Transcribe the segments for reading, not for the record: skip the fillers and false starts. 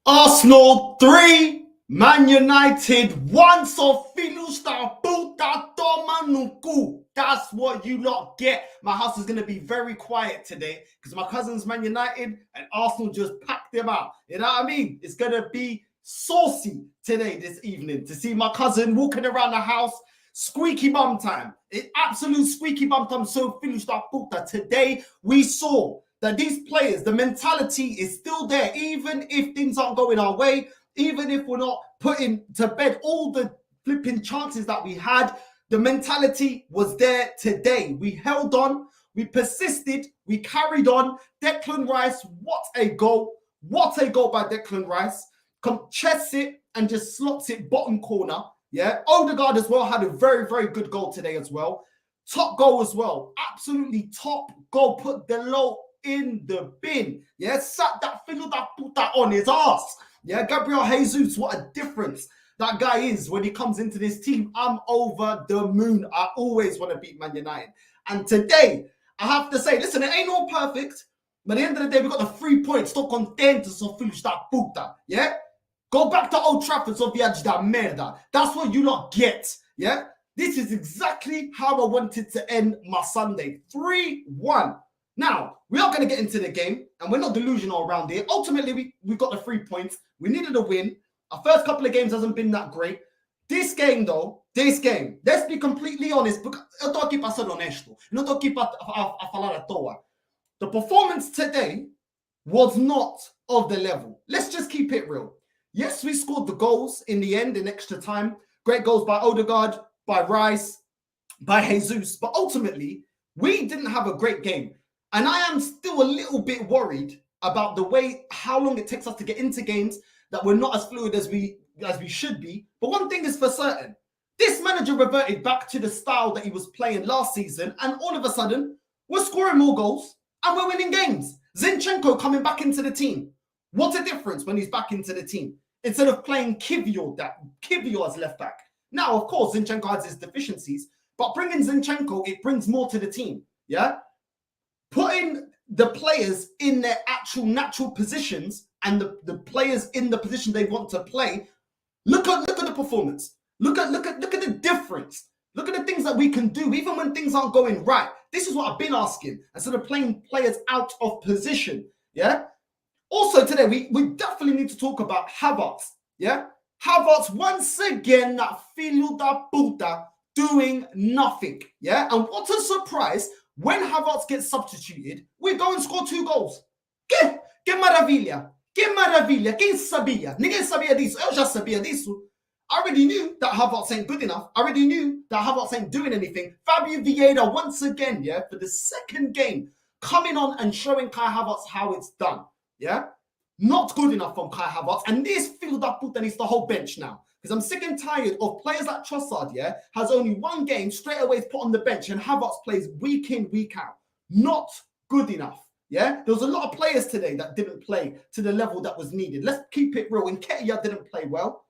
Arsenal 3, Man United 1. So filusta puta toma nuku. That's what you lot get. My house is going to be very quiet today because my cousin's Man United and Arsenal just packed them out. You know what I mean? It's going to be saucy today, this evening, to see my cousin walking around the house. Squeaky bum time. It's absolute squeaky bum time. So filusta puta. Today we saw that these players, the mentality is still there, even if things aren't going our way, even if we're not putting to bed all the flipping chances that we had. The mentality was there today. We held on, we persisted, we carried on. Declan Rice, what a goal. What a goal by Declan Rice. Chests it and just slots it bottom corner. Yeah, Odegaard as well had a very, very good goal today as well. Top goal as well. Absolutely top goal. Put the low in the bin. Yeah, sat that fiddle that put that on his ass. Yeah, Gabriel Jesus, what a difference that guy is when he comes into this team. I'm over the moon. I always want to beat Man United. And today, I have to say, listen, it ain't all perfect, but at the end of the day, we got the 3 points. Estou contente, sou filhos da puta. Yeah? Go back to Old Trafford, sou viados da merda. That's what you lot get. Yeah? This is exactly how I wanted to end my Sunday. 3-1. Now, we are going to get into the game, and we're not delusional around here. Ultimately, we got the 3 points. We needed a win. Our first couple of games hasn't been that great. This game, though, let's be completely honest. Eu estou aqui para ser honesto. Não estou aqui para falar à toa. The performance today was not of the level. Let's just keep it real. Yes, we scored the goals in the end in extra time. Great goals by Odegaard, by Rice, by Jesus. But ultimately, we didn't have a great game. And I am still a little bit worried about the way, how long it takes us to get into games, that we're not as fluid as we should be. But one thing is for certain, this manager reverted back to the style that he was playing last season, and all of a sudden, we're scoring more goals and we're winning games. Zinchenko coming back into the team. What a difference when he's back into the team. Instead of playing Kivior as left back. Now, of course, Zinchenko has his deficiencies, but bringing Zinchenko, it brings more to the team. Yeah? Putting the players in their actual natural positions and the players in the position they want to play. Look at the performance. Look at the difference. Look at the things that we can do, even when things aren't going right. This is what I've been asking. Instead of playing players out of position. Yeah. Also today, we definitely need to talk about Havertz. Yeah. Havertz once again, that filho da puta, doing nothing. Yeah. And what a surprise. When Havertz gets substituted, we go and score 2 goals. Que maravilha. Que maravilha. Quem sabia? Ninguém sabia disso. Eu já sabia disso. I already knew that Havertz ain't good enough. I already knew that Havertz ain't doing anything. Fabio Vieira, once again, yeah, for the second game, coming on and showing Kai Havertz how it's done. Yeah? Not good enough from Kai Havertz. And this field up puta needs the whole bench now. Because I'm sick and tired of players like Trossard, yeah, has only 1 game, straight away is put on the bench, and Havertz plays week in, week out. Not good enough, yeah? There was a lot of players today that didn't play to the level that was needed. Let's keep it real. Nketiah didn't play well.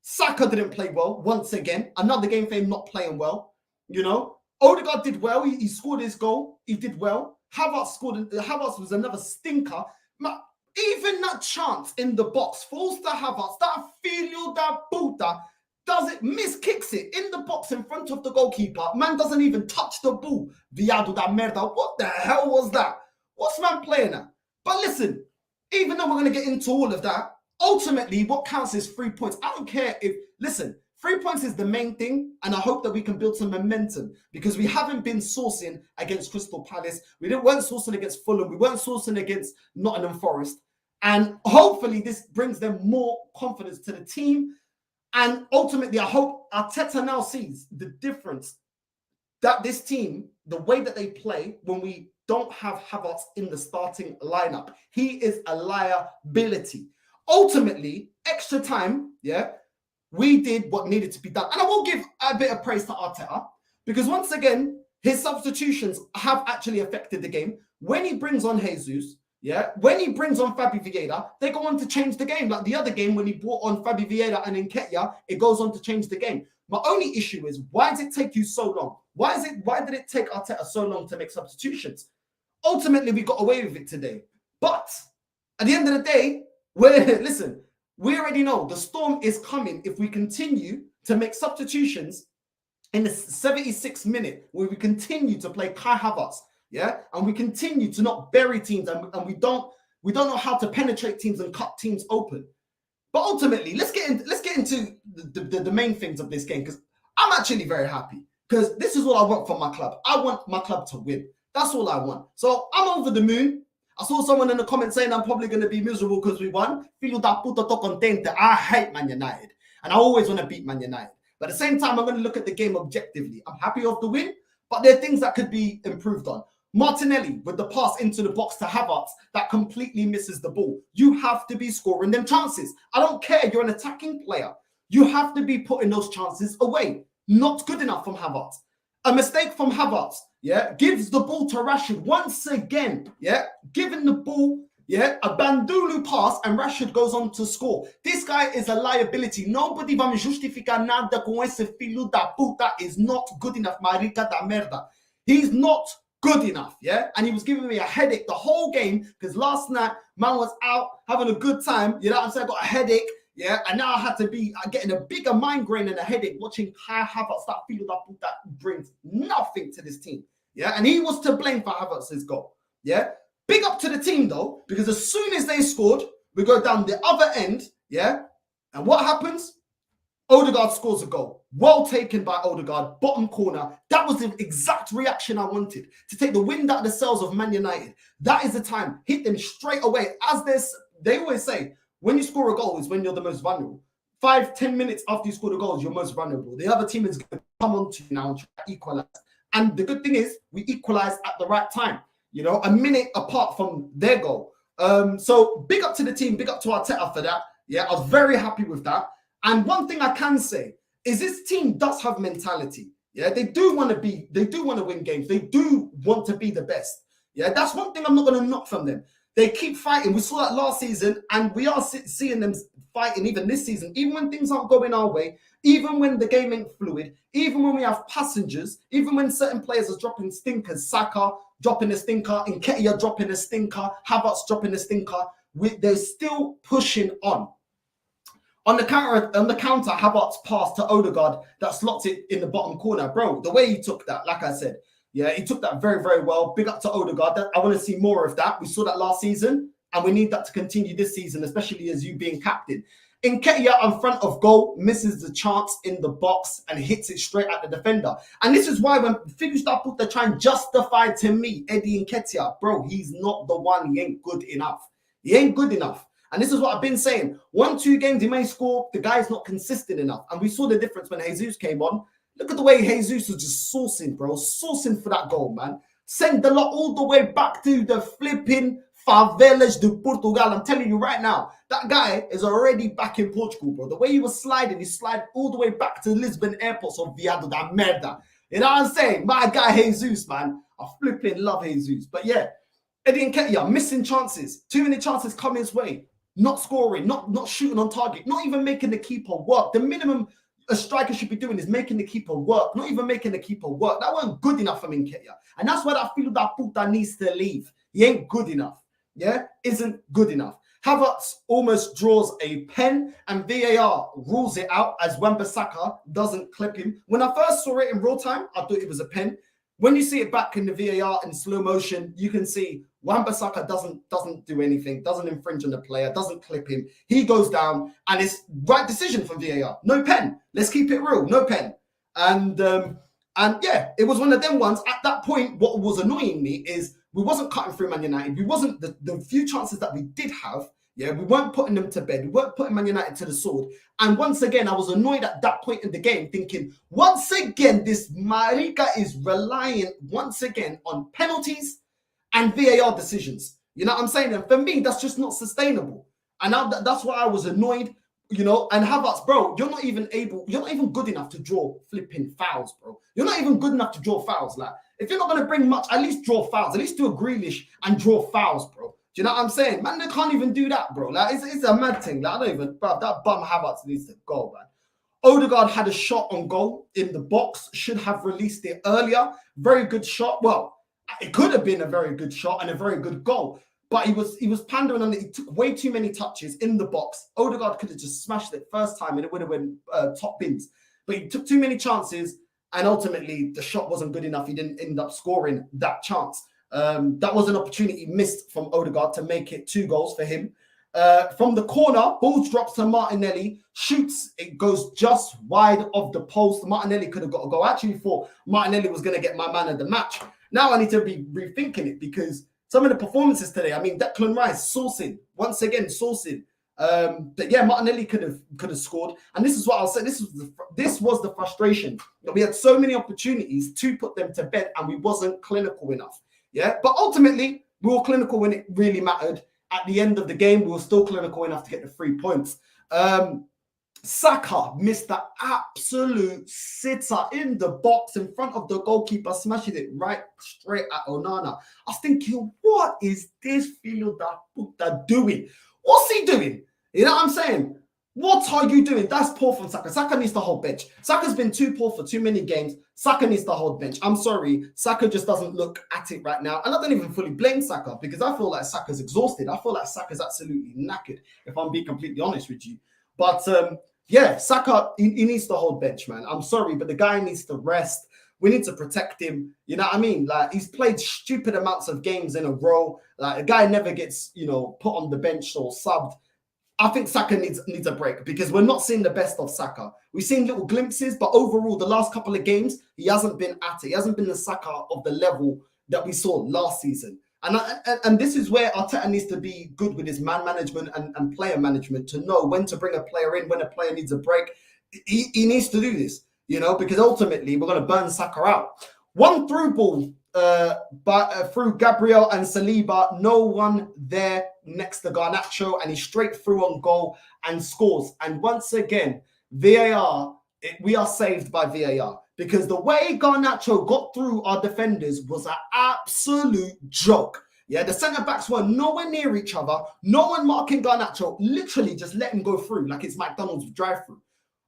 Saka didn't play well, once again. Another game for him not playing well, you know? Odegaard did well. He scored his goal. He did well. Havertz was another stinker. Even that chance in the box falls to Havertz. That filho da puta does it, miskicks it in the box in front of the goalkeeper. Man doesn't even touch the ball. Viado da merda. What the hell was that? What's man playing at? But listen, even though we're going to get into all of that, ultimately what counts is 3 points. I don't care if, listen, 3 points is the main thing, and I hope that we can build some momentum because we haven't been sourcing against Crystal Palace. We weren't sourcing against Fulham. We weren't sourcing against Nottingham Forest. And hopefully this brings them more confidence to the team. And ultimately, I hope Arteta now sees the difference that this team, the way that they play when we don't have Havertz in the starting lineup. He is a liability. Ultimately, extra time, yeah, we did what needed to be done. And I will give a bit of praise to Arteta because once again, his substitutions have actually affected the game. When he brings on Jesus, yeah, when he brings on Fabio Vieira, they go on to change the game. Like the other game, when he brought on Fabio Vieira and Nketiah, it goes on to change the game. My only issue is, why does it take you so long? Why did it take Arteta so long to make substitutions? Ultimately, we got away with it today. But at the end of the day, listen, We already know the storm is coming if we continue to make substitutions in the 76th minute, where we continue to play Kai Havertz, yeah, and we continue to not bury teams, and we don't know how to penetrate teams and cut teams open. But ultimately, let's get into the main things of this game, because I'm actually very happy, because this is what I want from my club. I want my club to win. That's all I want. So I'm over the moon. I saw someone in the comments saying I'm probably going to be miserable because we won. Filho da puta, tô contente. I hate Man United, and I always want to beat Man United. But at the same time, I'm going to look at the game objectively. I'm happy with the win, but there are things that could be improved on. Martinelli with the pass into the box to Havertz that completely misses the ball. You have to be scoring them chances. I don't care. You're an attacking player. You have to be putting those chances away. Not good enough from Havertz. A mistake from Havertz, yeah, gives the ball to Rashford once again, yeah, giving the ball, yeah, a Bandulu pass, and Rashford goes on to score. This guy is a liability. Nobody va me justificar nada com esse filho da puta. Is not good enough, marica da merda. He's not good enough, yeah? And he was giving me a headache the whole game, because last night, man was out having a good time, you know what I'm saying? I got a headache, yeah? And now I had to be getting a bigger migraine and a headache watching Kai Havertz, that filho da puta, brings nothing to this team, yeah? And he was to blame for Havertz's goal, yeah? Big up to the team, though, because as soon as they scored, we go down the other end, yeah? And what happens? Odegaard scores a goal. Well taken by Odegaard, bottom corner. That was the exact reaction I wanted, to take the wind out of the sails of Man United. That is the time. Hit them straight away. As they always say, when you score a goal is when you're the most vulnerable. 5-10 minutes after you score the goal, you're most vulnerable. The other team is going to come on to you now and try to equalize. And the good thing is, we equalized at the right time. You know, a minute apart from their goal. So big up to the team, big up to Arteta for that. Yeah, I was very happy with that. And one thing I can say is this team does have mentality. Yeah, they do want to win games. They do want to be the best. Yeah, that's one thing I'm not going to knock from them. They keep fighting. We saw that last season, and we are seeing them fighting even this season, even when things aren't going our way, even when the game ain't fluid, even when we have passengers, even when certain players are dropping stinkers, Saka dropping a stinker, Nketiah dropping a stinker, Havertz dropping a stinker, they're still pushing on. On the counter, Havertz passed to Odegaard that slots it in the bottom corner. Bro, the way he took that, like I said, yeah, he took that very, very well. Big up to Odegaard. I want to see more of that. We saw that last season, and we need that to continue this season, especially as you being captain. Nketiah in front of goal misses the chance in the box and hits it straight at the defender. And this is why when Filho da puta try and justify to me Eddie Nketiah, bro, he's not the one. He ain't good enough. He ain't good enough. And this is what I've been saying. 1-2 games he may score, the guy's not consistent enough. And we saw the difference when Jesus came on. Look at the way Jesus was just sourcing, bro. Sourcing for that goal, man. Send the lot all the way back to the flipping favelas de Portugal. I'm telling you right now, that guy is already back in Portugal, bro. The way he was sliding, he slid all the way back to Lisbon airport, so viado da merda. You know what I'm saying? My guy Jesus, man. I flipping love Jesus. But yeah, Eddie Nketiah, missing chances. Too many chances come his way. Not scoring, not shooting on target, not even making the keeper work. The minimum a striker should be doing is making the keeper work, not even making the keeper work. That wasn't good enough for Nketiah. And that's why that filho da puta needs to leave. He ain't good enough. Yeah, isn't good enough. Havertz almost draws a pen, and VAR rules it out as Wan-Bissaka doesn't clip him. When I first saw it in real time, I thought it was a pen. When you see it back in the VAR in slow motion, you can see Wan-Bissaka doesn't do anything, doesn't infringe on the player, doesn't clip him. He goes down, and it's right decision from VAR. No pen. Let's keep it real. No pen. And yeah, it was one of them ones. At that point, what was annoying me is we wasn't cutting through Man United. We wasn't the few chances that we did have. Yeah, we weren't putting them to bed. We weren't putting Man United to the sword. And once again, I was annoyed at that point in the game, thinking, once again, this Marica is relying once again on penalties and VAR decisions. You know what I'm saying? And for me, that's just not sustainable. And now that's why I was annoyed, you know. And Havertz, bro, you're not even good enough to draw flipping fouls, bro. You're not even good enough to draw fouls. Like, if you're not going to bring much, at least draw fouls. At least do a Grealish and draw fouls, bro. Do you know what I'm saying? Man, they can't even do that, bro. Like, it's a mad thing. Like, I don't even, bro, that bum Havertz needs to go, man. Odegaard had a shot on goal in the box, should have released it earlier. Very good shot. Well, it could have been a very good shot and a very good goal. but he was pandering on it. He took way too many touches in the box. Odegaard could have just smashed it first time and it would have been top bins. But he took too many chances and ultimately the shot wasn't good enough. He didn't end up scoring that chance. That was an opportunity missed from Odegaard to make it 2 goals for him. From the corner, ball drops to Martinelli, shoots, it goes just wide of the post. Martinelli could have got a goal. I actually thought Martinelli was going to get my man of the match. Now I need to be rethinking it because some of the performances today, I mean, Declan Rice, sourcing, once again, sourcing. But yeah, Martinelli could have scored. And this is what I'll say, this was the frustration. We had so many opportunities to put them to bed and we wasn't clinical enough. Yeah, but ultimately, we were clinical when it really mattered. At the end of the game, we were still clinical enough to get the 3 points. Saka missed the absolute sitter in the box in front of the goalkeeper, smashing it right straight at Onana. I was thinking, what is this Philo da doing? What's he doing? You know what I'm saying? What are you doing? That's poor from Saka. Saka needs to hold bench. Saka's been too poor for too many games. Saka needs to hold bench. I'm sorry. Saka just doesn't look at it right now. And I don't even fully blame Saka because I feel like Saka's exhausted. I feel like Saka's absolutely knackered, if I'm being completely honest with you. But yeah, Saka, he needs to hold bench, man. I'm sorry, but the guy needs to rest. We need to protect him. You know what I mean? Like, he's played stupid amounts of games in a row. Like, a guy never gets, you know, put on the bench or subbed. I think Saka needs a break because we're not seeing the best of Saka. We've seen little glimpses, but overall, the last couple of games, he hasn't been at it. He hasn't been the Saka of the level that we saw last season. And this is where Arteta needs to be good with his man management and player management to know when to bring a player in, when a player needs a break. He needs to do this, you know, because ultimately we're going to burn Saka out. One through ball through Gabriel and Saliba, no one there next to Garnacho, and he's straight through on goal and scores. And once again, VAR, we are saved by VAR because the way Garnacho got through our defenders was an absolute joke. Yeah, the centre-backs were nowhere near each other. No one marking Garnacho, literally just let him go through like it's McDonald's drive-through.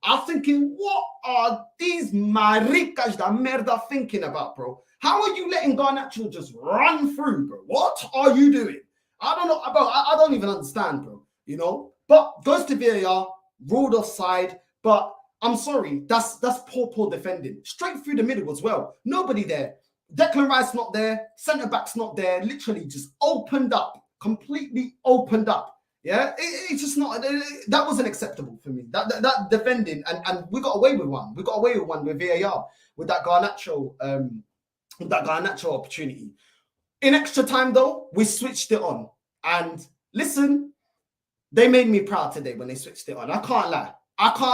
I'm thinking, what are these maricas da merda thinking about, bro? How are you letting Garnacho just run through, bro? What are you doing? I don't know, bro. I don't even understand, bro. You know? But goes to VAR, ruled offside. But I'm sorry, that's poor defending. Straight through the middle as well. Nobody there. Declan Rice not there. Centre-back's not there. Literally just opened up. Completely opened up. Yeah, it's just not. That wasn't acceptable for me. That defending, and we got away with one. We got away with one with VAR with that Garnacho opportunity. In extra time though, we switched it on. And listen, they made me proud today when they switched it on. I can't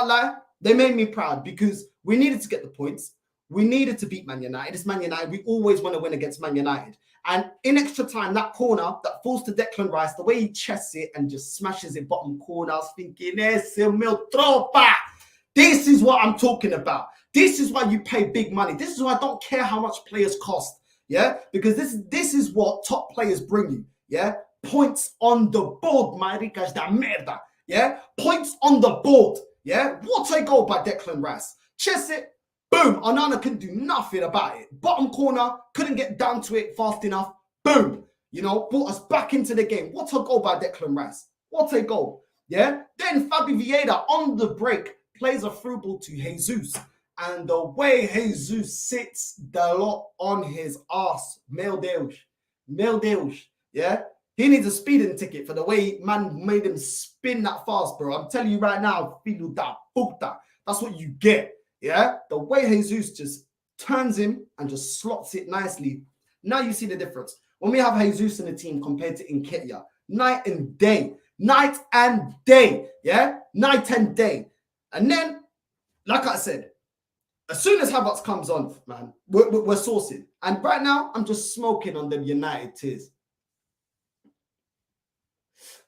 lie. They made me proud because we needed to get the points. We needed to beat Man United. It's Man United. We always want to win against Man United. And in extra time, that corner that falls to Declan Rice, the way he chests it and just smashes it bottom corner, I was thinking, ese mil tropa. This is what I'm talking about. This is why you pay big money. This is why I don't care how much players cost. Yeah, because this is what top players bring you. Yeah, points on the board, maricas da merda. Yeah, points on the board. Yeah, what a goal by Declan Rice. Chest it. Boom, Onana couldn't do nothing about it. Bottom corner, couldn't get down to it fast enough. Boom, you know, brought us back into the game. What a goal by Declan Rice. What a goal, yeah? Then Fabi Vieira on the break plays a through ball to Jesus. And the way Jesus sits Alot on his ass, meu Deus, yeah? He needs a speeding ticket for the way man made him spin that fast, bro. I'm telling you right now, filho da puta. That's what you get. Yeah, the way Jesus just turns him and just slots it nicely. Now you see the difference. When we have Jesus in the team compared to Nketiah, night and day, yeah, night and day. And then, like I said, as soon as Havertz comes on, man, we're sourcing. And right now, I'm just smoking on the United tears.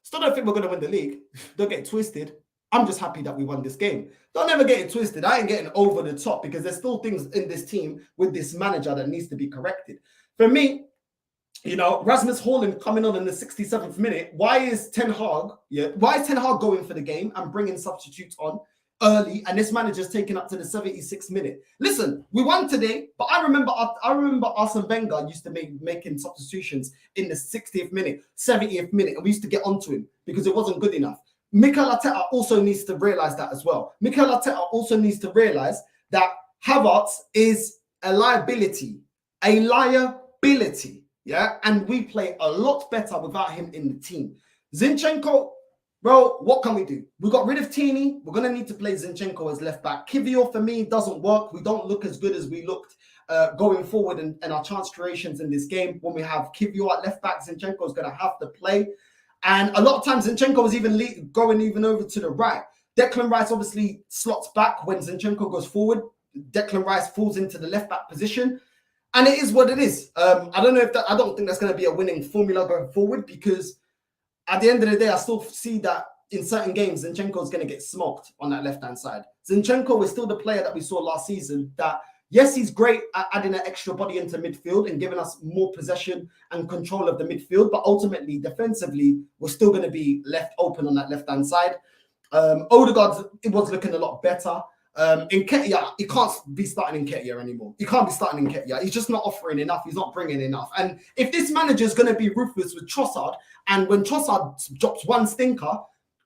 Still don't think we're going to win the league. Don't get twisted. I'm just happy that we won this game. Don't ever get it twisted. I ain't getting over the top because there's still things in this team with this manager that needs to be corrected. For me, you know, Rasmus Haaland coming on in the 67th minute. Why is Ten Hag going for the game and bringing substitutes on? early, and this manager's taken up to the 76th minute. Listen, we won today, but I remember Arsene Wenger used to making substitutions in the 60th minute, 70th minute, and we used to get onto him because it wasn't good enough. Mikel Arteta also needs to realize that as well. Mikel Arteta also needs to realize that Havertz is a liability, yeah, and we play a lot better without him in the team. Zinchenko, bro, what can we do? We got rid of Tini. We're going to need to play Zinchenko as left back. Kivior, for me, doesn't work. We don't look as good as we looked going forward in our chance creations in this game. When we have Kivior at left back, Zinchenko is going to have to play. And a lot of times, Zinchenko was even going even over to the right. Declan Rice obviously slots back when Zinchenko goes forward. Declan Rice falls into the left back position. And it is what it is. I don't think that's going to be a winning formula going forward, because at the end of the day, I still see that in certain games, Zinchenko is going to get smoked on that left-hand side. Zinchenko is still the player that we saw last season that, yes, he's great at adding an extra body into midfield and giving us more possession and control of the midfield, but ultimately, defensively, we're still going to be left open on that left-hand side. Odegaard, it was looking a lot better. In Nketiah, he can't be starting in Nketiah anymore. He can't be starting in Nketiah. He's just not offering enough. He's not bringing enough. And if this manager is going to be ruthless with Trossard, and when Trossard drops one stinker,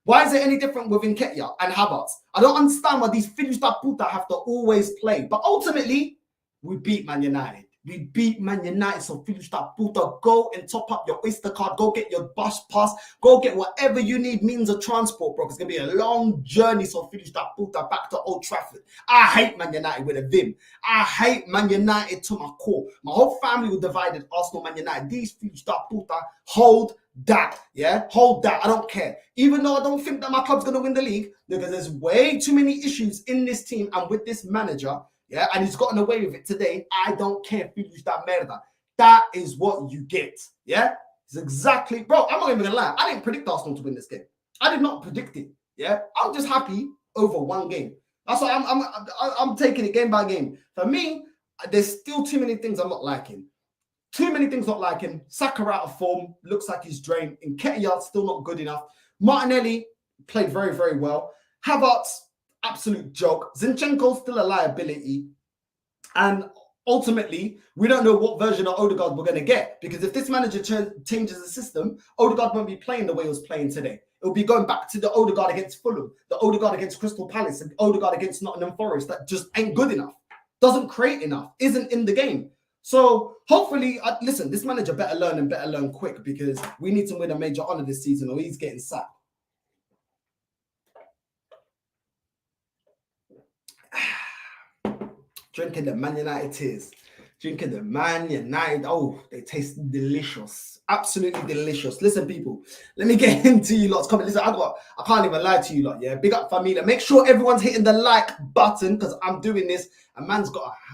why is it any different with Nketiah and Havertz? I don't understand why these Filhos da Puta have to always play. But ultimately, we beat Man United. We beat Man United, so Filhos da Puta, go and top up your Oyster card. Go get your bus pass. Go get whatever you need, means of transport, bro. It's going to be a long journey, so Filhos da Puta, back to Old Trafford. I hate Man United with a vim. I hate Man United to my core. My whole family was divided, Arsenal, Man United. These Filhos da Puta, hold that, yeah? Hold that. I don't care. Even though I don't think that my club's going to win the league, because there's way too many issues in this team and with this manager. Yeah, and he's gotten away with it today. I don't care, Filhos da merda. That is what you get. Yeah, it's exactly, bro. I'm not even gonna lie. I didn't predict Arsenal to win this game. I did not predict it. Yeah, I'm just happy over one game. That's why I'm taking it game by game. For me, there's still too many things I'm not liking. Too many things not liking. Saka out of form, looks like he's drained. Nketiah still not good enough. Martinelli played very, very well. Havertz, absolute joke. Zinchenko's still a liability. And ultimately, we don't know what version of Odegaard we're going to get. Because if this manager changes the system, Odegaard won't be playing the way he was playing today. It'll be going back to the Odegaard against Fulham, the Odegaard against Crystal Palace, and Odegaard against Nottingham Forest that just ain't good enough. Doesn't create enough. Isn't in the game. So hopefully, listen, this manager better learn quick, because we need to win a major honour this season or he's getting sacked. Drinking the Man United tears. Drinking the Man United. Oh, they taste delicious. Absolutely delicious. Listen, people, let me get into you lot's comment. Listen, I can't even lie to you lot, yeah? Big up familia. Make sure everyone's hitting the like button, because I'm doing this. And man's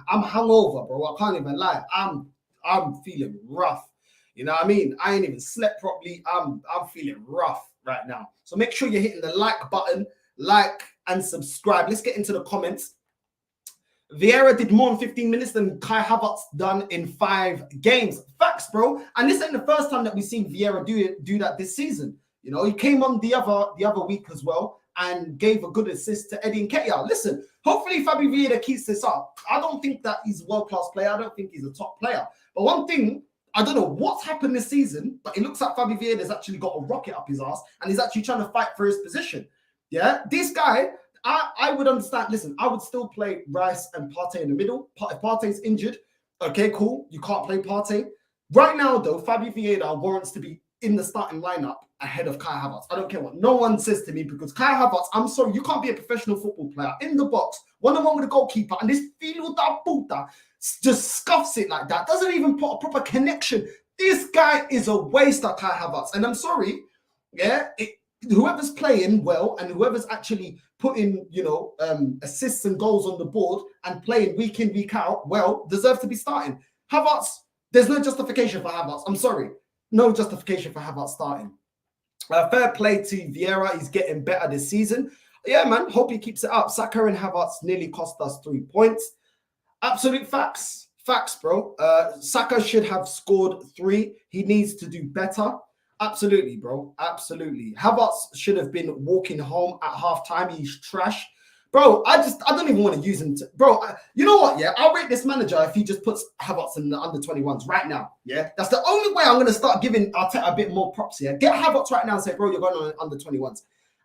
I'm hungover, bro. I can't even lie. I'm feeling rough. You know what I mean? I ain't even slept properly. I'm feeling rough right now. So make sure you're hitting the like button, like and subscribe. Let's get into the comments. Vieira did more in 15 minutes than Kai Havertz done in 5 games. Facts, bro. And this ain't the first time that we've seen Vieira do that this season. You know, he came on the other week as well and gave a good assist to Eddie Nketiah. Listen, hopefully Fabi Vieira keeps this up. I don't think that he's a world-class player. I don't think he's a top player. But one thing, I don't know what's happened this season, but it looks like Fabi Vieira's actually got a rocket up his ass and he's actually trying to fight for his position. Yeah, this guy, I would understand. Listen, I would still play Rice and Partey in the middle. If Partey's injured, okay, cool. You can't play Partey. Right now, though, Fabi Vieira warrants to be in the starting lineup ahead of Kai Havertz. I don't care what no one says to me, because Kai Havertz, I'm sorry, you can't be a professional football player in the box, one-on-one with a goalkeeper, and this Filhos da Puta just scuffs it like that. Doesn't even put a proper connection. This guy is a waster, Kai Havertz. And I'm sorry, yeah, whoever's playing well and whoever's actually putting, assists and goals on the board and playing week in, week out, well, deserve to be starting. Havertz, there's no justification for Havertz. I'm sorry. No justification for Havertz starting. Fair play to Vieira. He's getting better this season. Yeah, man. Hope he keeps it up. Saka and Havertz nearly cost us 3 points. Absolute facts. Facts, bro. Saka should have scored 3. He needs to do better. Absolutely, bro. Absolutely. Havertz should have been walking home at halftime. He's trash. Bro, I don't even want to use him. Bro, you know what? Yeah, I'll rate this manager if he just puts Havertz in the under 21s right now. Yeah, that's the only way I'm going to start giving Arteta a bit more props here. Get Havertz right now and say, bro, you're going on under 21s.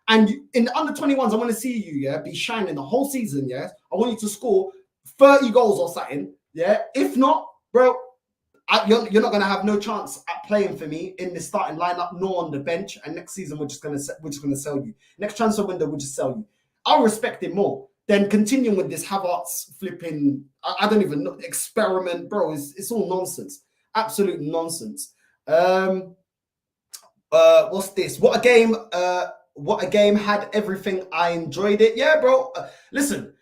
And in the under 21s, I want to see you, yeah, be shining the whole season. Yeah, I want you to score 30 goals or something. Yeah, if not, bro, you're not going to have no chance at playing for me in the starting lineup, nor on the bench. And next season, we're just going to sell you. Next transfer window, we'll just sell you. I'll respect it more than continuing with this Havertz flipping. I don't even know, experiment, bro. It's all nonsense, absolute nonsense. What's this? What a game! What a game! Had everything. I enjoyed it. Yeah, bro. Listen,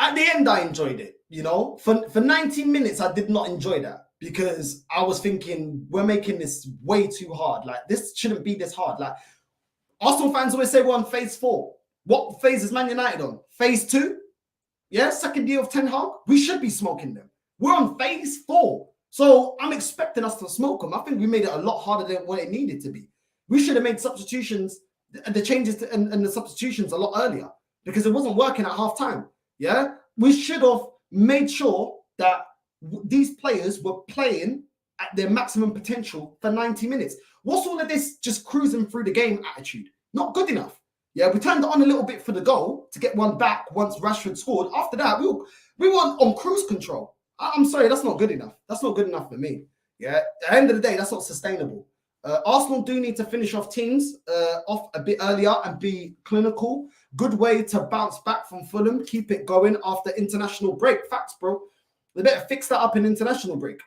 at the end, I enjoyed it. You know, for 90 minutes, I did not enjoy that because I was thinking we're making this way too hard. Like, this shouldn't be this hard. Like, Arsenal fans always say we're on phase 4. What phase is Man United on? Phase 2? Yeah, second year of Ten Hag. We should be smoking them. We're on phase 4. So I'm expecting us to smoke them. I think we made it a lot harder than what it needed to be. We should have made substitutions, the changes and the substitutions a lot earlier because it wasn't working at half time. Yeah, we should have made sure that these players were playing at their maximum potential for 90 minutes. What's all of this just cruising through the game attitude? Not good enough. Yeah, we turned it on a little bit for the goal to get one back once Rashford scored. After that, we were on cruise control. I'm sorry, that's not good enough. That's not good enough for me. Yeah, at the end of the day, that's not sustainable. Arsenal do need to finish off teams off a bit earlier and be clinical. Good way to bounce back from Fulham. Keep it going after international break. Facts, bro. They better fix that up in international break.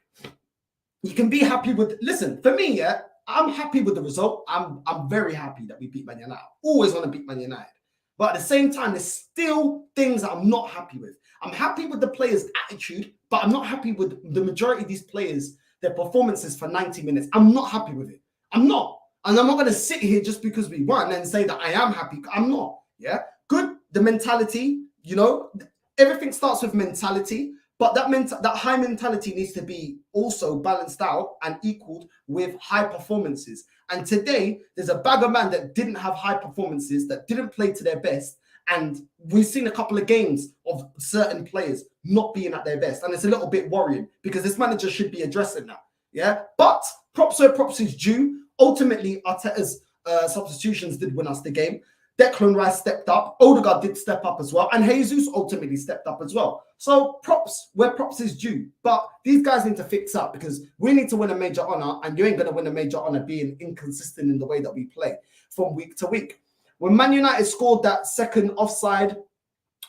You can be happy with... Listen, for me, yeah, I'm happy with the result. I'm very happy that we beat Man United. Always want to beat Man United. But at the same time, there's still things that I'm not happy with. I'm happy with the players' attitude, but I'm not happy with the majority of these players, their performances for 90 minutes. I'm not happy with it. I'm not. And I'm not going to sit here just because we won and say that I am happy. I'm not. Yeah. Good. The mentality, you know, everything starts with mentality. But that high mentality needs to be also balanced out and equaled with high performances. And today, there's a bag of man that didn't have high performances, that didn't play to their best. And we've seen a couple of games of certain players not being at their best. And it's a little bit worrying because this manager should be addressing that. Yeah. But props where props is due. Ultimately, Arteta's substitutions did win us the game. Declan Rice stepped up. Odegaard did step up as well. And Jesus ultimately stepped up as well. So props where props is due. But these guys need to fix up because we need to win a major honour. And you ain't going to win a major honour being inconsistent in the way that we play from week to week. When Man United scored that second offside,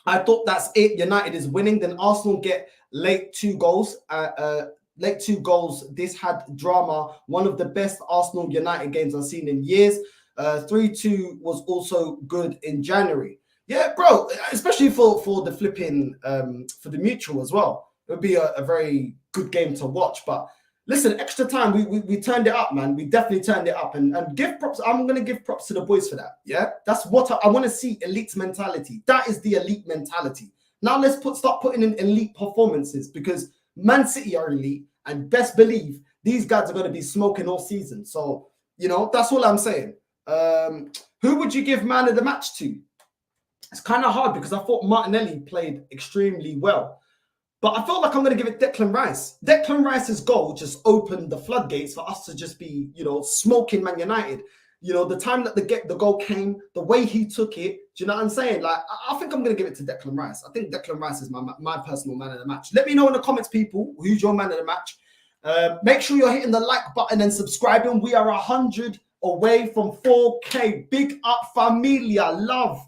I thought that's it. United is winning. Then Arsenal get late 2 goals. Late 2 goals. This had drama. One of the best Arsenal United games I've seen in years. 3-2 was also good in January. Yeah, bro, especially for the flipping, for the mutual as well. It would be a very good game to watch. But listen, extra time, we turned it up, man. We definitely turned it up. And give props. I'm going to give props to the boys for that. Yeah, that's what I want to see. Elite mentality. That is the elite mentality. Now let's start putting in elite performances because Man City are elite. And best believe these guys are going to be smoking all season. So, you know, that's all I'm saying. Who would you give man of the match to? It's kind of hard because I thought Martinelli played extremely well. But I felt like I'm going to give it Declan Rice. Declan Rice's goal just opened the floodgates for us to just be, you know, smoking Man United. You know, the time that the goal came, the way he took it, do you know what I'm saying? Like, I think I'm going to give it to Declan Rice. I think Declan Rice is my personal man of the match. Let me know in the comments, people, who's your man of the match. Make sure you're hitting the like button and subscribing. We are 100 away from 4K. Big up, familia. Love.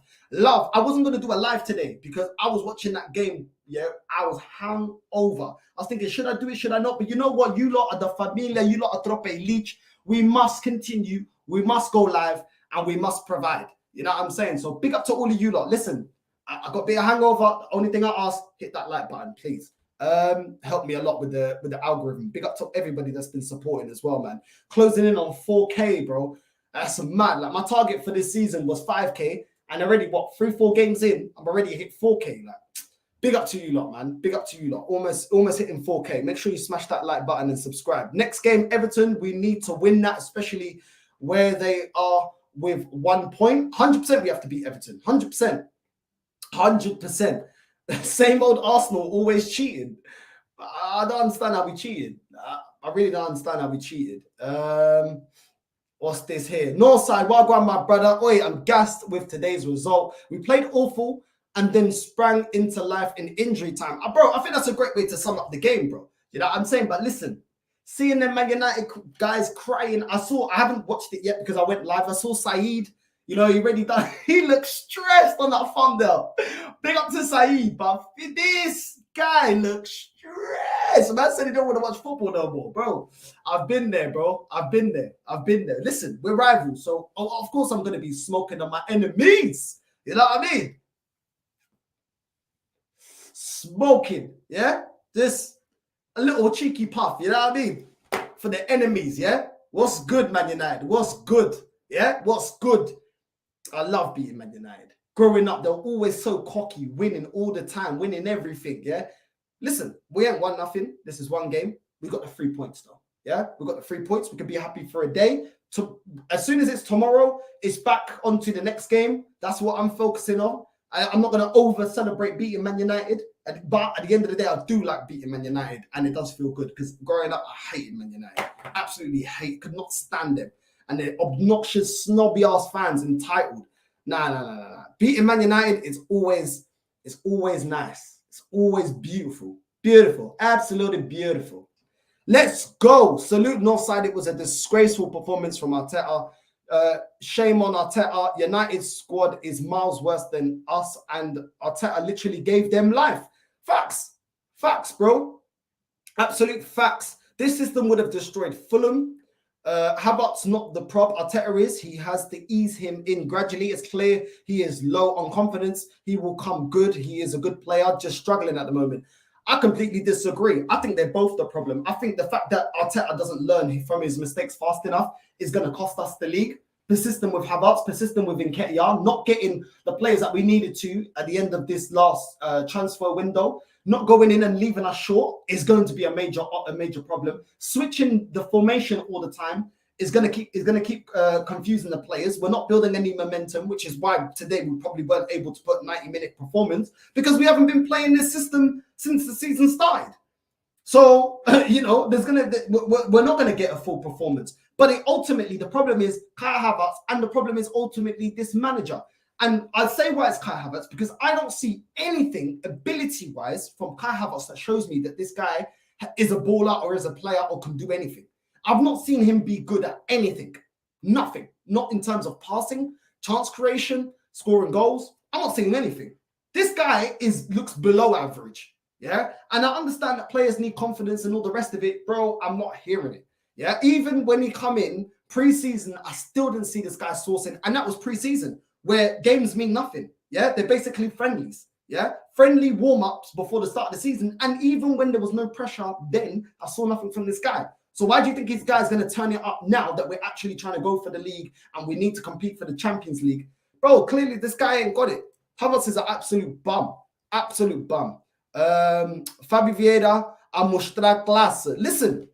I wasn't going to do a live today because I was watching that game. Yeah, I was hungover. I was thinking, should I do it? Should I not? But you know what? You lot are the familia. You lot are Trope Elite. We must continue. We must go live and we must provide. You know what I'm saying? So big up to all of you lot. Listen, I got a bit of hangover. The only thing I ask, hit that like button, please. Help me a lot with the algorithm. Big up to everybody that's been supporting as well, man. Closing in on 4K, bro. That's mad. Like, my target for this season was 5K, and already 3-4 games in, I'm already hit 4K. Like, big up to you lot, man. Big up to you lot. Almost hitting 4K. Make sure you smash that like button and subscribe. Next game, Everton. We need to win that, especially where they are with 1 point. 100% we have to beat Everton. 100%. 100%. Same old Arsenal, always cheating. I don't understand how we cheated. I really don't understand how we cheated. What's this here? Northside, well gone, my brother. Oi, I'm gassed with today's result. We played awful and then sprang into life in injury time. Bro, I think that's a great way to sum up the game, bro. You know what I'm saying? But listen, seeing them Man United guys crying, I haven't watched it yet because I went live. I saw Saeed, you know, he already done, he looked stressed on that thumbnail. Big up to Saeed, but this guy looks stressed. Man said he don't want to watch football no more, bro. I've been there, bro. I've been there. Listen, we're rivals, so of course I'm going to be smoking on my enemies. You know what I mean? Smoking, yeah? Just a little cheeky puff, you know what I mean? For the enemies, yeah? What's good, Man United? What's good? Yeah? What's good? I love beating Man United. Growing up, they're always so cocky, winning all the time, winning everything, yeah? Listen, we ain't won nothing. This is one game. We got the 3 points, though, yeah? We got the 3 points. We can be happy for a day. As soon as it's tomorrow, it's back onto the next game. That's what I'm focusing on. I'm not going to over-celebrate beating Man United, but at the end of the day, I do like beating Man United, and it does feel good because growing up, I hated Man United. Absolutely could not stand them. And they're obnoxious, snobby-ass fans, entitled. Nah. Beating Man United is always nice. It's always beautiful. Beautiful. Absolutely beautiful. Let's go. Salute Northside. It was a disgraceful performance from Arteta. Shame on Arteta. United's squad is miles worse than us, and Arteta literally gave them life. Facts, bro. Absolute facts. This system would have destroyed Fulham. Havertz not the prop. Arteta is. He has to ease him in gradually. It's clear he is low on confidence. He will come good. He is a good player, just struggling at the moment. I completely disagree. I think they're both the problem. I think the fact that Arteta doesn't learn from his mistakes fast enough is going to cost us the league. Persistent with Havertz, persistent with Nketiah, not getting the players that we needed to at the end of this last transfer window, not going in and leaving us short is going to be a major problem. Switching the formation all the time is going to keep confusing the players. We're not building any momentum, which is why today we probably weren't able to put 90-minute performance because we haven't been playing this system since the season started. So, you know, we're not going to get a full performance. But ultimately, the problem is Kai Havertz, and the problem is ultimately this manager. And I say why it's Kai Havertz because I don't see anything ability-wise from Kai Havertz that shows me that this guy is a baller or is a player or can do anything. I've not seen him be good at anything. Nothing. Not in terms of passing, chance creation, scoring goals. I'm not seeing anything. This guy looks below average. Yeah. And I understand that players need confidence and all the rest of it. Bro, I'm not hearing it. Yeah. Even when he come in pre-season, I still didn't see this guy sourcing. And that was pre-season where games mean nothing. Yeah. They're basically friendlies. Yeah. Friendly warm-ups before the start of the season. And even when there was no pressure, then I saw nothing from this guy. So why do you think this guy's going to turn it up now that we're actually trying to go for the league and we need to compete for the Champions League? Bro, clearly this guy ain't got it. Havertz is an absolute bum. Absolute bum. Fabi Vieira, a mostrar classe. Listen,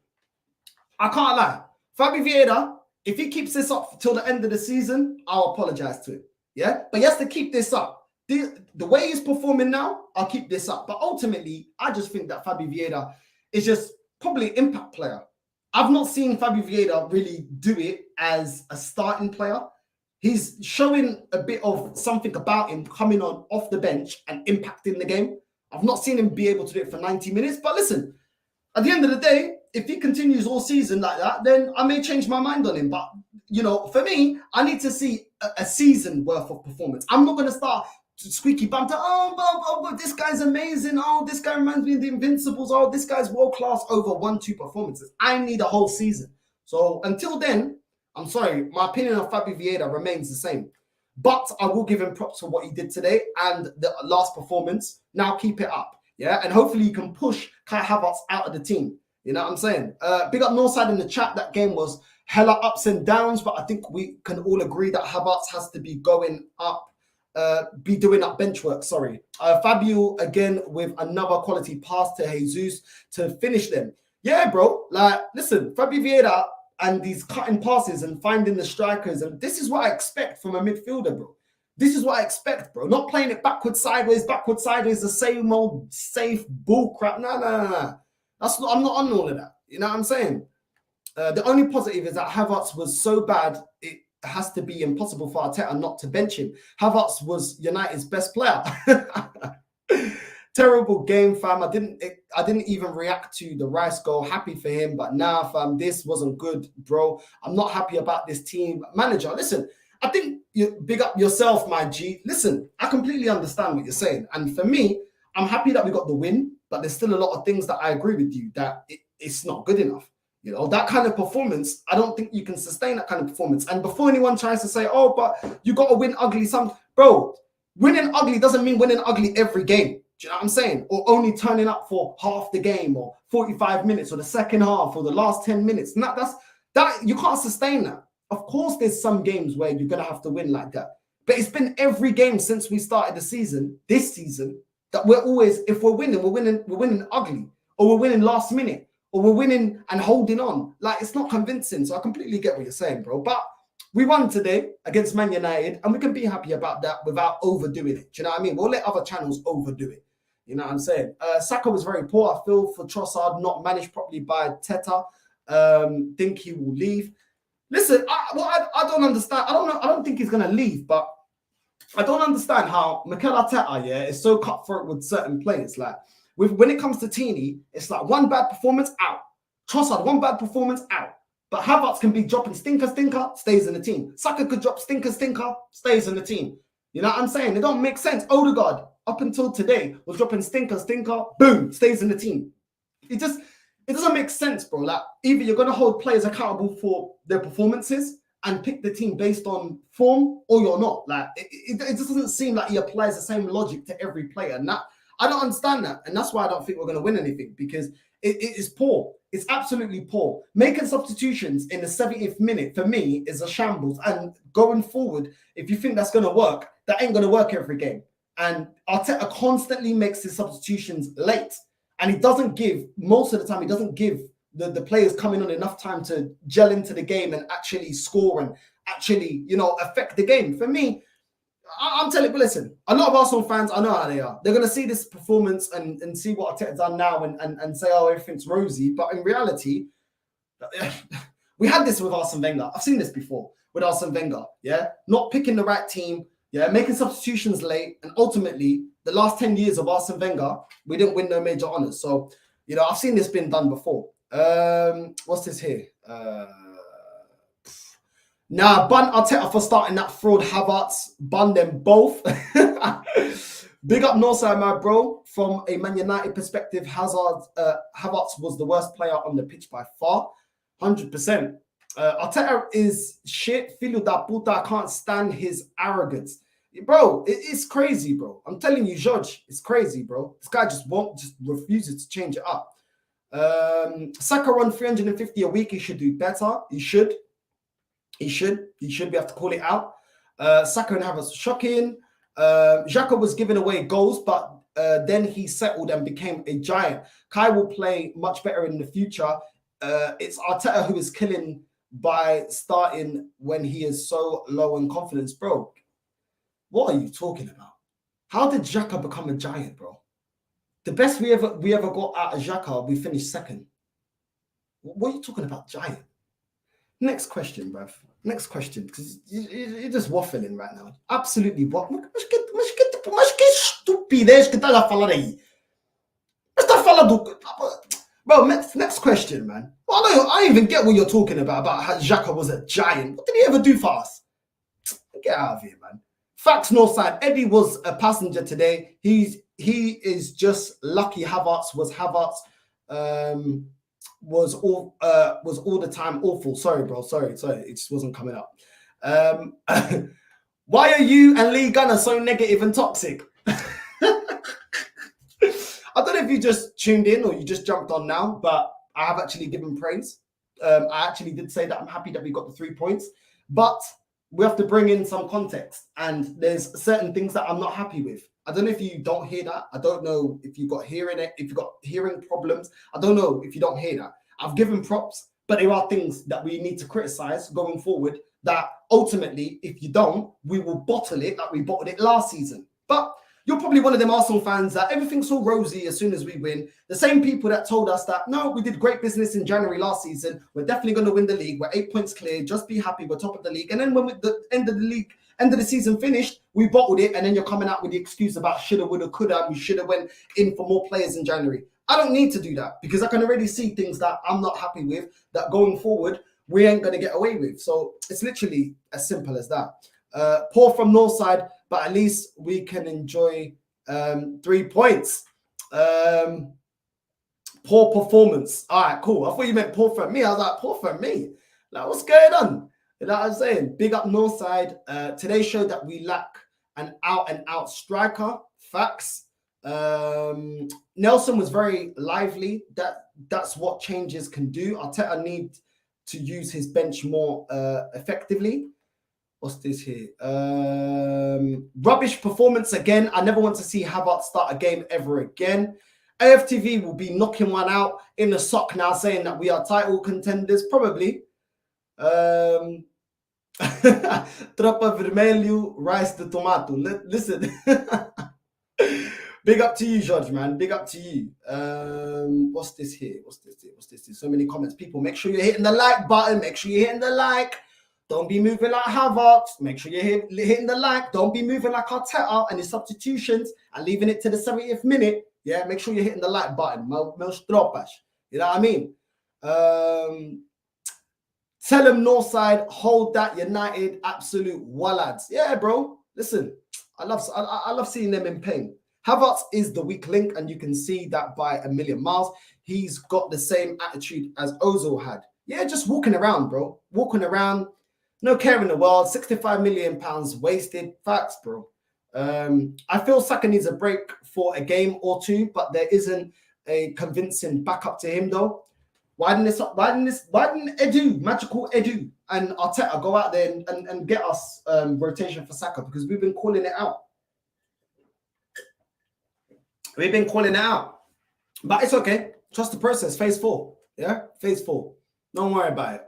I can't lie. Fabi Vieira, if he keeps this up till the end of the season, I'll apologize to him. Yeah, but he has to keep this up. The way he's performing now, I'll keep this up. But ultimately, I just think that Fabi Vieira is just probably an impact player. I've not seen Fabi Vieira really do it as a starting player. He's showing a bit of something about him coming on off the bench and impacting the game. I've not seen him be able to do it for 90 minutes. But listen, at the end of the day, if he continues all season like that, then I may change my mind on him. But, you know, for me, I need to see a season worth of performance. I'm not going to start squeaky bum to, but this guy's amazing. Oh, this guy reminds me of the Invincibles. Oh, this guy's world-class over 1-2 performances. I need a whole season. So until then, I'm sorry, my opinion of Fabi Vieira remains the same. But I will give him props for what he did today and the last performance. Now keep it up. Yeah. And hopefully you can push Kai Havertz out of the team. You know what I'm saying? Big up Northside in the chat. That game was hella ups and downs, but I think we can all agree that Havertz has to be going up, be doing up bench work. Sorry. Fabio again with another quality pass to Jesus to finish them. Yeah, bro. Like, listen, Fabi Vieira and these cutting passes and finding the strikers. And this is what I expect from a midfielder, bro. This is what I expect, bro. Not playing it backwards, sideways, the same old safe bull crap. No. I'm not on all of that. You know what I'm saying? The only positive is that Havertz was so bad, it has to be impossible for Arteta not to bench him. Havertz was United's best player. Terrible game, fam. I didn't even react to the Rice goal. Happy for him, but nah, fam, this wasn't good, bro. I'm not happy about this team. Manager, listen, I think you big up yourself, my G. Listen, I completely understand what you're saying. And for me, I'm happy that we got the win, but there's still a lot of things that I agree with you that it's not good enough. You know, that kind of performance, I don't think you can sustain that kind of performance. And before anyone tries to say, oh, but you got to win ugly, bro, winning ugly doesn't mean winning ugly every game. Do you know what I'm saying? Or only turning up for half the game or 45 minutes or the second half or the last 10 minutes. That you can't sustain that. Of course, there's some games where you're going to have to win like that. But it's been every game since we started the season, this season, that we're always, if we're winning ugly, or we're winning last minute, or we're winning and holding on. Like, it's not convincing. So I completely get what you're saying, bro. But we won today against Man United, and we can be happy about that without overdoing it. Do you know what I mean? We'll let other channels overdo it. You know what I'm saying? Saka was very poor. I feel for Trossard, not managed properly by Teta. Think he will leave. Listen, I don't understand. I don't think he's going to leave, but I don't understand how Mikel Arteta, is so cutthroat with certain players. Like, when it comes to Tini, it's like one bad performance, out. Trossard, one bad performance, out. But Havertz can be dropping stinker, stays in the team. Saka could drop stinker, stays in the team. You know what I'm saying? It don't make sense. Odegaard, up until today, was dropping stinker, boom, stays in the team. It doesn't make sense, bro. Like, either you're going to hold players accountable for their performances and pick the team based on form, or you're not. Like, it just doesn't seem like he applies the same logic to every player. And that, I don't understand that. And that's why I don't think we're going to win anything, because it is poor. It's absolutely poor. Making substitutions in the 70th minute, for me, is a shambles. And going forward, if you think that's going to work, that ain't going to work every game. And Arteta constantly makes his substitutions late. And he doesn't give, most of the time, he doesn't give the players coming on enough time to gel into the game and actually score and actually, affect the game. For me, I'm telling you, listen, a lot of Arsenal fans, I know how they are. They're going to see this performance and see what Arteta's done now and say, oh, everything's rosy. But in reality, we had this with Arsene Wenger. I've seen this before with Arsene Wenger, not picking the right team, making substitutions late. And ultimately, the last 10 years of Arsene Wenger, we didn't win no major honours. So, I've seen this been done before. What's this here? Bun Arteta for starting that fraud Havertz. Bun them both. Big up Northside, my bro. From a Man United perspective, Havertz was the worst player on the pitch by far. 100%. Arteta is shit. Filho da puta. I can't stand his arrogance. Bro, it's crazy, bro. I'm telling you, George, it's crazy, bro. This guy just refuses to change it up. Saka run 350 a week. He should do better. He should. We have to call it out. Saka and Havertz shocking. Xhaka was giving away goals, but then he settled and became a giant. Kai will play much better in the future. It's Arteta who is killing by starting when he is so low in confidence. Bro, what are you talking about? How did Xhaka become a giant, bro? The best we ever got out of Xhaka, we finished second. What are you talking about, giant? Next question, bruv. Next question, because you're just waffling right now. Absolutely what? Mas que estupidez que estás a falar aí? Mas estás a falar do... Bro, next question, man. Well, I don't even get what you're talking about how Xhaka was a giant. What did he ever do for us? Get out of here, man. Facts Northside. Eddie was a passenger today. He is just lucky Havertz was all the time awful. Sorry, bro. Sorry. It just wasn't coming up. Why are you and Lee Gunner so negative and toxic? I don't know if you just tuned in or you just jumped on now, but I have actually given praise. I actually did say that I'm happy that we got the 3 points, but we have to bring in some context, and there's certain things that I'm not happy with. I don't know if you don't hear that. I don't know if you got hearing problems. I don't know if you don't hear that. I've given props, but there are things that we need to criticize going forward that ultimately, if you don't, we will bottle it like we bottled it last season. But you're probably one of them Arsenal fans that everything's so rosy as soon as we win. The same people that told us that, no, we did great business in January last season. We're definitely going to win the league. We're 8 points clear. Just be happy. We're top of the league. And then when the end of the season finished, we bottled it. And then you're coming out with the excuse about shoulda, woulda, coulda. We should have went in for more players in January. I don't need to do that because I can already see things that I'm not happy with that going forward, we ain't going to get away with. So it's literally as simple as that. Poor from Northside, but at least we can enjoy 3 points. Poor performance. All right, cool. I thought you meant poor from me. I was like, poor from me? Like, what's going on? You know what I'm saying? Big up Northside. Today showed that we lack an out-and-out striker. Facts. Nelson was very lively. That's what changes can do. Arteta need to use his bench more effectively. What's this here? Rubbish performance again. I never want to see Havertz start a game ever again. AFTV will be knocking one out in the sock now, saying that we are title contenders. Probably. Troppa vermelho, rice de tomato. Listen. Big up to you, George, man. Big up to you. What's this here? What's this here? What's this here? So many comments. People, make sure you're hitting the like button. Make sure you're hitting the like. Don't be moving like Havertz. Make sure you're hitting the like. Don't be moving like Arteta and his substitutions and leaving it to the 70th minute. Yeah, make sure you're hitting the like button. Meus tropas. You know what I mean? Tell them Northside, hold that United absolute wallads. Yeah, bro. Listen, I love seeing them in pain. Havertz is the weak link, and you can see that by a million miles. He's got the same attitude as Ozil had. Yeah, just walking around, bro. Walking around. No care in the world. £65 million wasted. Facts, bro. I feel Saka needs a break for a game or two, but there isn't a convincing backup to him, though. Why didn't Edu, magical Edu, and Arteta go out there and get us rotation for Saka? Because we've been calling it out. We've been calling it out. But it's okay. Trust the process. Phase 4. Yeah? Phase 4. Don't worry about it.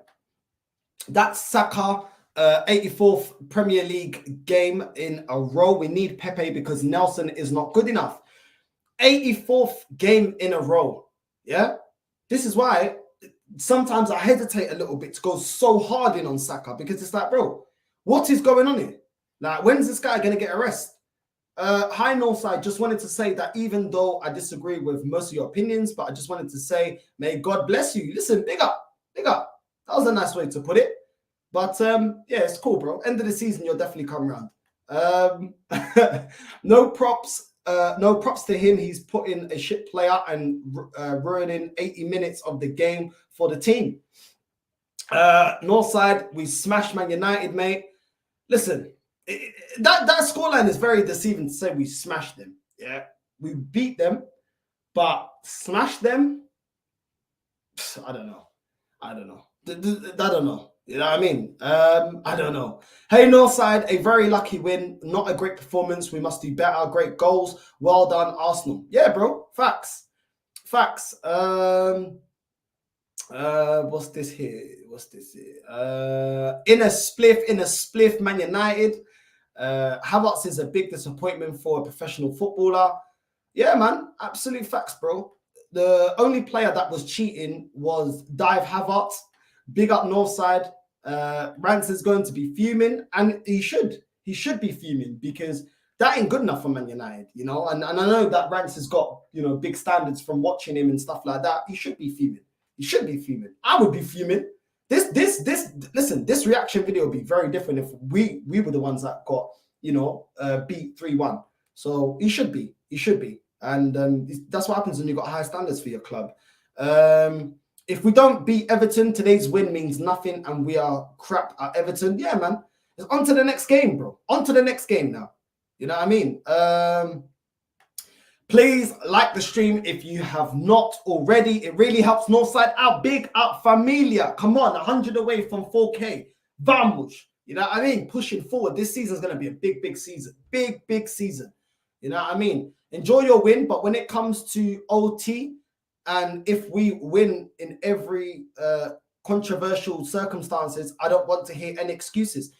That's Saka, 84th Premier League game in a row. We need Pepe because Nelson is not good enough. 84th game in a row. Yeah? This is why sometimes I hesitate a little bit to go so hard in on Saka because it's like, bro, what is going on here? Like, when's this guy going to get a rest? Hi, Northside. Just wanted to say that even though I disagree with most of your opinions, but I just wanted to say, may God bless you. Listen, big up, big up. That was a nice way to put it. But yeah, it's cool, bro. End of the season, you'll definitely come around. No props to him. He's putting a shit player and ruining 80 minutes of the game for the team. Northside, we smashed Man United, mate. Listen, that scoreline is very deceiving to say we smashed them. Yeah, we beat them, but smash them. I don't know. I don't know. You know what I mean? I don't know. Hey, Northside, a very lucky win. Not a great performance. We must do better. Great goals. Well done, Arsenal. Yeah, bro. Facts. Facts. What's this here? In a spliff, Man United. Havertz is a big disappointment for a professional footballer. Yeah, man. Absolute facts, bro. The only player that was cheating was Dive Havertz. Big up Northside. Rance is going to be fuming, and he should be fuming because that ain't good enough for Man United, you know. And I know that Rance has got, you know, big standards from watching him and stuff like that. He should be fuming. I would be fuming. Listen, this reaction video would be very different if we were the ones that got, you know, beat 3-1. So he should be. And that's what happens when you've got high standards for your club. If we don't beat Everton, today's win means nothing and we are crap at Everton. Yeah, man. It's on to the next game, bro. On to the next game now. You know what I mean? Please like the stream if you have not already. It really helps Northside out. Big up Familia. Come on, 100 away from 4K. Vamos. You know what I mean? Pushing forward. This season is going to be a big season. Big season. You know what I mean? Enjoy your win, but when it comes to OT, and if we win in every controversial circumstances, I don't want to hear any excuses.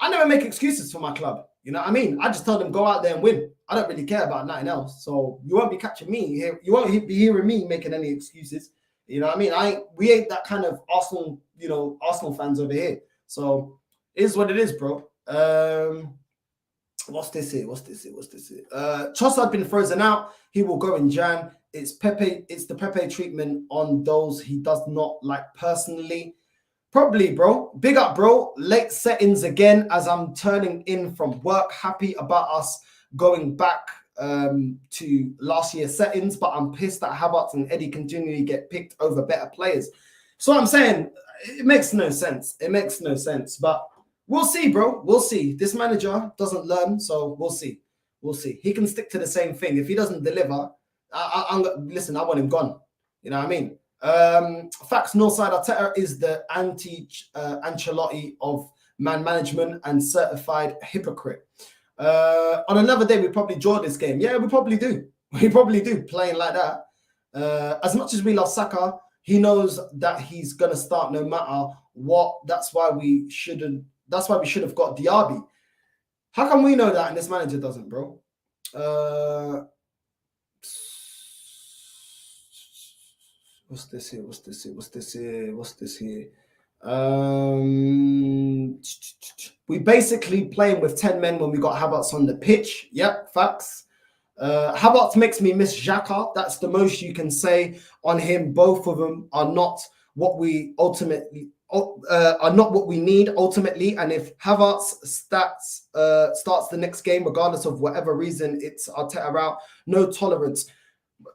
I never make excuses for my club. You know what I mean? I just tell them go out there and win. I don't really care about nothing else. So you won't be catching me here. You won't be hearing me making any excuses. You know what I mean? We ain't that kind of Arsenal, Arsenal fans over here. So it is what it is, bro. What's this here? Trossard been frozen out. He will go in Jan. It's Pepe. It's the Pepe treatment on those he does not like personally. Probably, bro. Big up, bro. Late settings again as I'm turning in from work. Happy about us going back to last year's settings, but I'm pissed that Havertz and Eddie continually get picked over better players. So I'm saying it makes no sense. It makes no sense, but we'll see, bro. We'll see. This manager doesn't learn, so we'll see. We'll see. He can stick to the same thing. If he doesn't deliver, listen, I want him gone. You know what I mean? Facts, Northside Arteta is the Ancelotti of man management and certified hypocrite. On another day, we probably draw this game. Yeah, we probably do. We probably do, playing like that. As much as we love Saka, he knows that he's going to start no matter what. That's why we should have got Diaby. How come we know that and this manager doesn't, bro? What's this here? We basically playing with 10 men when we got Havertz on the pitch. Yep, facts. Havertz makes me miss Xhaka. That's the most you can say on him. Both of them are not what we ultimately need ultimately. And if Havertz starts the next game, regardless of whatever reason, it's Arteta out. No tolerance.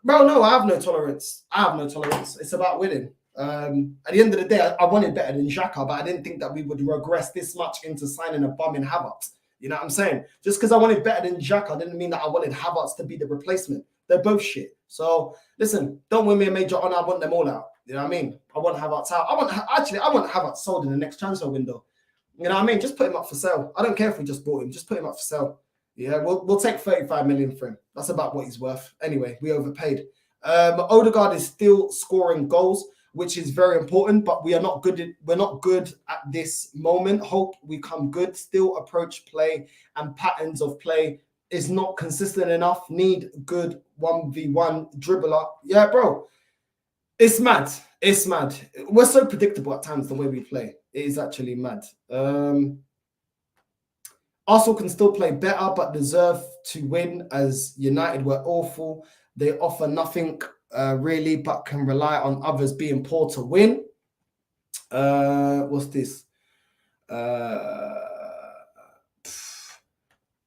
Bro, no, I have no tolerance. It's about winning. At the end of the day, I wanted better than Xhaka, but I didn't think that we would regress this much into signing a bum in Havertz. You know what I'm saying? Just because I wanted better than Xhaka didn't mean that I wanted Havertz to be the replacement. They're both shit. So, listen, don't win me a major honor. I want them all out. You know what I mean? I want Havertz out. I want Havertz sold in the next transfer window. You know what I mean? Just put him up for sale. I don't care if we just bought him. Just put him up for sale. Yeah, we'll take 35 million for him. That's about what he's worth. Anyway, we overpaid. Odegaard is still scoring goals, which is very important, but we're not good at this moment. Hope we come good. Still approach play and patterns of play is not consistent enough. Need good 1v1 dribbler. Yeah, bro. It's mad. It's mad. We're so predictable at times the way we play. It is actually mad. Arsenal can still play better, but deserve to win as United were awful. They offer nothing really, but can rely on others being poor to win. What's this?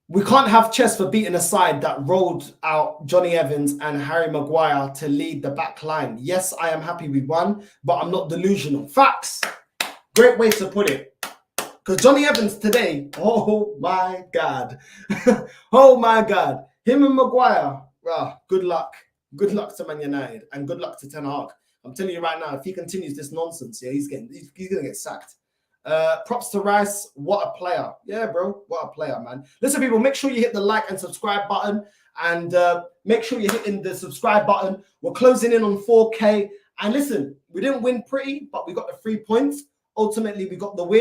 We can't have chess for beating a side that rolled out Johnny Evans and Harry Maguire to lead the back line. Yes, I am happy we won, but I'm not delusional. Facts. Great way to put it. Because Johnny Evans today, oh my God. Oh my God. Him and Maguire, good luck. Good luck to Man United and good luck to Ten Hag. I'm telling you right now, if he continues this nonsense, yeah, he's going to get sacked. Props to Rice. What a player. Yeah, bro. What a player, man. Listen, people, make sure you hit the like and subscribe button and make sure you're hitting the subscribe button. We're closing in on 4K. And listen, we didn't win pretty, but we got the 3 points. Ultimately, we got the win.